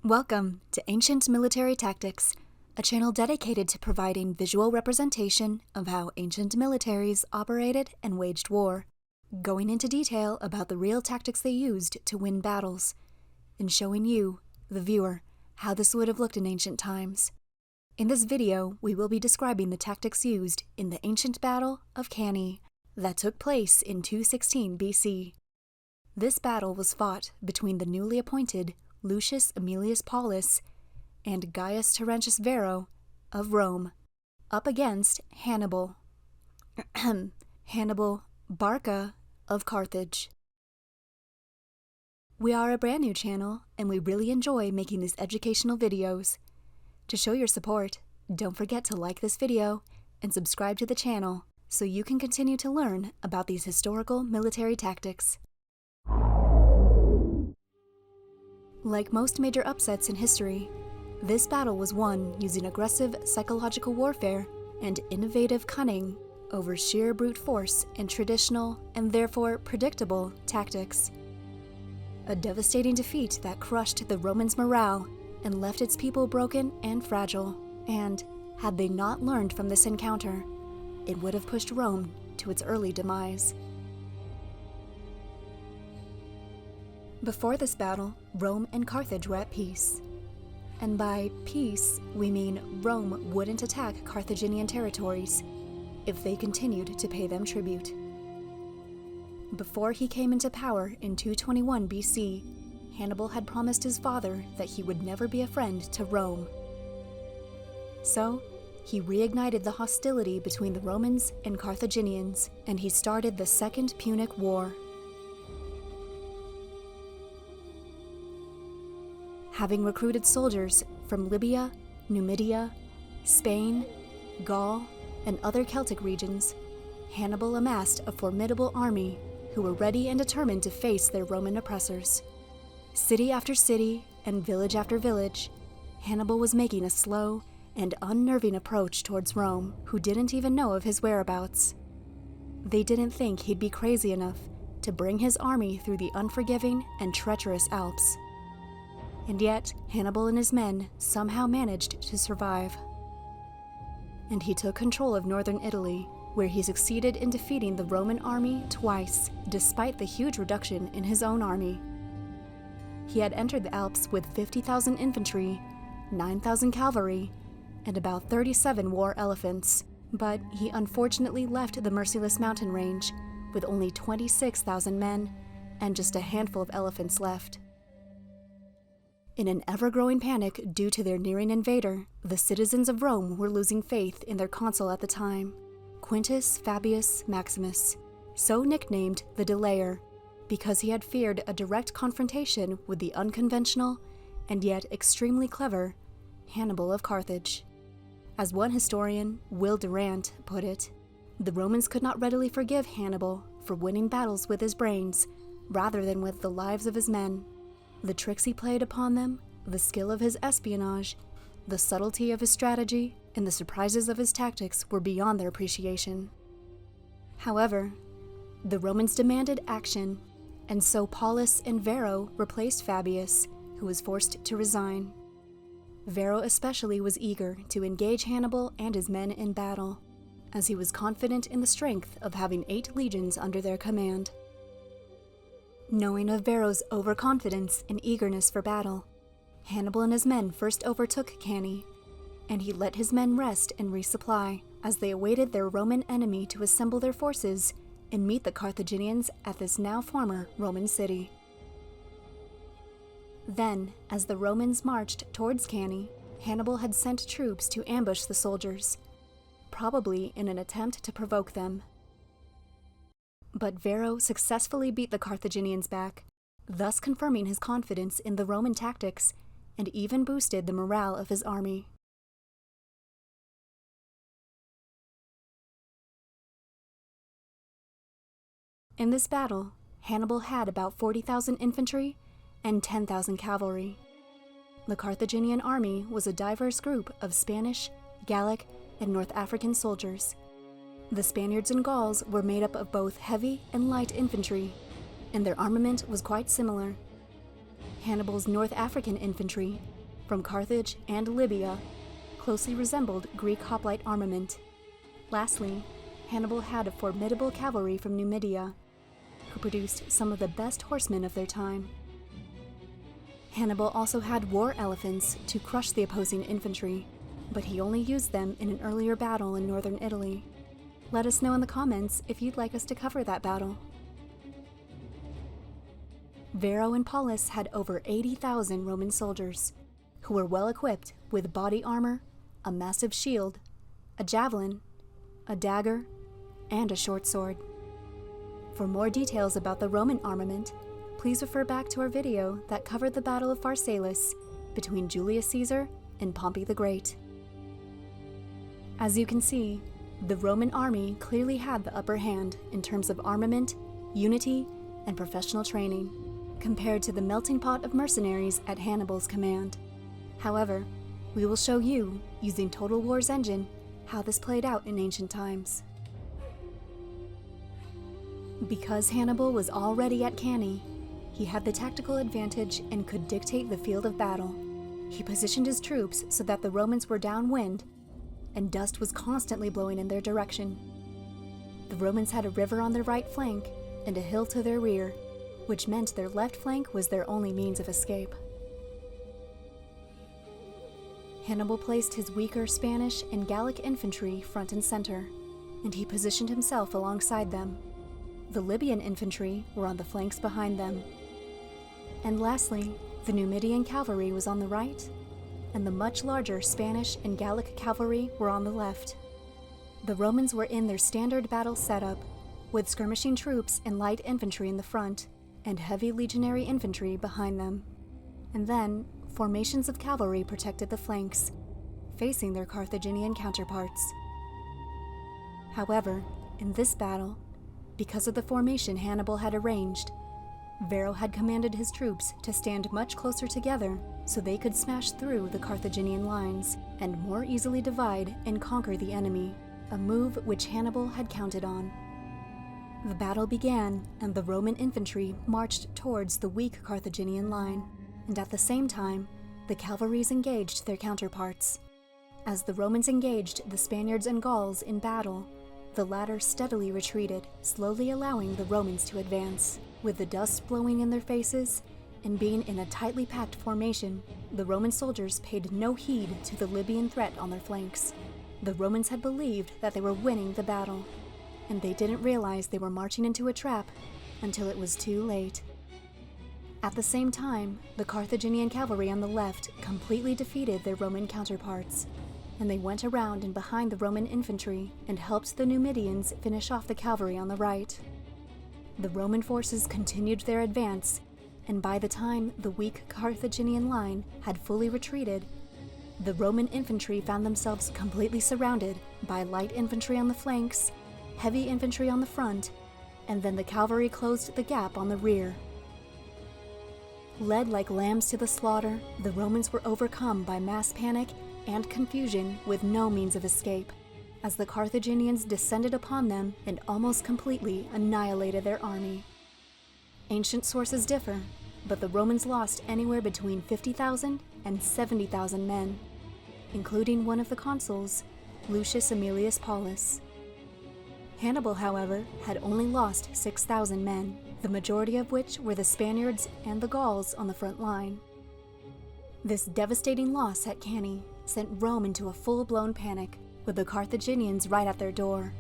Welcome to Ancient Military Tactics, a channel dedicated to providing visual representation of how ancient militaries operated and waged war, going into detail about the real tactics they used to win battles, and showing you, the viewer, how this would have looked in ancient times. In this video, we will be describing the tactics used in the ancient Battle of Cannae that took place in 216 BC. This battle was fought between the newly appointed Lucius Aemilius Paulus and Gaius Terentius Varro of Rome, up against Hannibal. Hannibal Barca of Carthage. We are a brand new channel, and we really enjoy making these educational videos. To show your support, don't forget to like this video and subscribe to the channel so you can continue to learn about these historical military tactics. Like most major upsets in history, this battle was won using aggressive psychological warfare and innovative cunning over sheer brute force and traditional, and therefore predictable, tactics. A devastating defeat that crushed the Romans' morale and left its people broken and fragile, and, had they not learned from this encounter, it would have pushed Rome to its early demise. Before this battle, Rome and Carthage were at peace. And by peace, we mean Rome wouldn't attack Carthaginian territories if they continued to pay them tribute. Before he came into power in 221 BC, Hannibal had promised his father that he would never be a friend to Rome. So, he reignited the hostility between the Romans and Carthaginians, and he started the Second Punic War. Having recruited soldiers from Libya, Numidia, Spain, Gaul, and other Celtic regions, Hannibal amassed a formidable army who were ready and determined to face their Roman oppressors. City after city and village after village, Hannibal was making a slow and unnerving approach towards Rome, who didn't even know of his whereabouts. They didn't think he'd be crazy enough to bring his army through the unforgiving and treacherous Alps. And yet, Hannibal and his men somehow managed to survive. And he took control of northern Italy, where he succeeded in defeating the Roman army twice, despite the huge reduction in his own army. He had entered the Alps with 50,000 infantry, 9,000 cavalry, and about 37 war elephants, but he unfortunately left the merciless mountain range with only 26,000 men and just a handful of elephants left. In an ever-growing panic due to their nearing invader, the citizens of Rome were losing faith in their consul at the time, Quintus Fabius Maximus, so nicknamed the Delayer, because he had feared a direct confrontation with the unconventional and yet extremely clever Hannibal of Carthage. As one historian, Will Durant, put it, the Romans could not readily forgive Hannibal for winning battles with his brains rather than with the lives of his men. The tricks he played upon them, the skill of his espionage, the subtlety of his strategy, and the surprises of his tactics were beyond their appreciation. However, the Romans demanded action, and so Paulus and Varro replaced Fabius, who was forced to resign. Varro especially was eager to engage Hannibal and his men in battle, as he was confident in the strength of having 8 legions under their command. Knowing of Varro's overconfidence and eagerness for battle, Hannibal and his men first overtook Cannae, and he let his men rest and resupply as they awaited their Roman enemy to assemble their forces and meet the Carthaginians at this now former Roman city. Then, as the Romans marched towards Cannae, Hannibal had sent troops to ambush the soldiers, probably in an attempt to provoke them. But Varro successfully beat the Carthaginians back, thus confirming his confidence in the Roman tactics and even boosted the morale of his army. In this battle, Hannibal had about 40,000 infantry and 10,000 cavalry. The Carthaginian army was a diverse group of Spanish, Gallic, and North African soldiers. The Spaniards and Gauls were made up of both heavy and light infantry, and their armament was quite similar. Hannibal's North African infantry from Carthage and Libya closely resembled Greek hoplite armament. Lastly, Hannibal had a formidable cavalry from Numidia, who produced some of the best horsemen of their time. Hannibal also had war elephants to crush the opposing infantry, but he only used them in an earlier battle in northern Italy. Let us know in the comments if you'd like us to cover that battle. Varro and Paulus had over 80,000 Roman soldiers, who were well equipped with body armor, a massive shield, a javelin, a dagger, and a short sword. For more details about the Roman armament, please refer back to our video that covered the Battle of Pharsalus between Julius Caesar and Pompey the Great. As you can see, the Roman army clearly had the upper hand in terms of armament, unity, and professional training, compared to the melting pot of mercenaries at Hannibal's command. However, we will show you, using Total War's engine, how this played out in ancient times. Because Hannibal was already at Cannae, he had the tactical advantage and could dictate the field of battle. He positioned his troops so that the Romans were downwind, and dust was constantly blowing in their direction. The Romans had a river on their right flank and a hill to their rear, which meant their left flank was their only means of escape. Hannibal placed his weaker Spanish and Gallic infantry front and center, and he positioned himself alongside them. The Libyan infantry were on the flanks behind them. And lastly, the Numidian cavalry was on the right, and the much larger Spanish and Gallic cavalry were on the left. The Romans were in their standard battle setup, with skirmishing troops and light infantry in the front, and heavy legionary infantry behind them. And then, formations of cavalry protected the flanks, facing their Carthaginian counterparts. However, in this battle, because of the formation Hannibal had arranged, Varro had commanded his troops to stand much closer together so they could smash through the Carthaginian lines and more easily divide and conquer the enemy, a move which Hannibal had counted on. The battle began, and the Roman infantry marched towards the weak Carthaginian line, and at the same time, the cavalries engaged their counterparts. As the Romans engaged the Spaniards and Gauls in battle, the latter steadily retreated, slowly allowing the Romans to advance. With the dust blowing in their faces and being in a tightly packed formation, the Roman soldiers paid no heed to the Libyan threat on their flanks. The Romans had believed that they were winning the battle, and they didn't realize they were marching into a trap until it was too late. At the same time, the Carthaginian cavalry on the left completely defeated their Roman counterparts, and they went around and behind the Roman infantry and helped the Numidians finish off the cavalry on the right. The Roman forces continued their advance, and by the time the weak Carthaginian line had fully retreated, the Roman infantry found themselves completely surrounded by light infantry on the flanks, heavy infantry on the front, and then the cavalry closed the gap on the rear. Led like lambs to the slaughter, the Romans were overcome by mass panic and confusion with no means of escape, as the Carthaginians descended upon them and almost completely annihilated their army. Ancient sources differ, but the Romans lost anywhere between 50,000 and 70,000 men, including one of the consuls, Lucius Aemilius Paulus. Hannibal, however, had only lost 6,000 men, the majority of which were the Spaniards and the Gauls on the front line. This devastating loss at Cannae sent Rome into a full-blown panic, with the Carthaginians right at their door.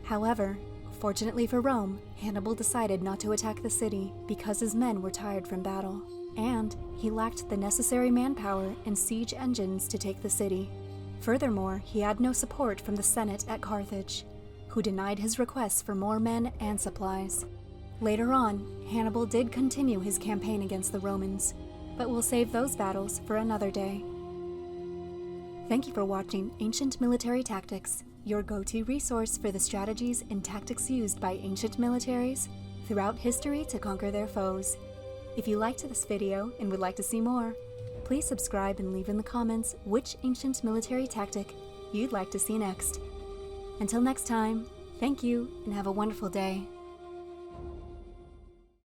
However, fortunately for Rome, Hannibal decided not to attack the city because his men were tired from battle, and he lacked the necessary manpower and siege engines to take the city. Furthermore, he had no support from the Senate at Carthage, who denied his requests for more men and supplies. Later on, Hannibal did continue his campaign against the Romans, but we'll save those battles for another day. Thank you for watching Ancient Military Tactics, your go-to resource for the strategies and tactics used by ancient militaries throughout history to conquer their foes. If you liked this video and would like to see more, please subscribe and leave in the comments which ancient military tactic you'd like to see next. Until next time, thank you and have a wonderful day.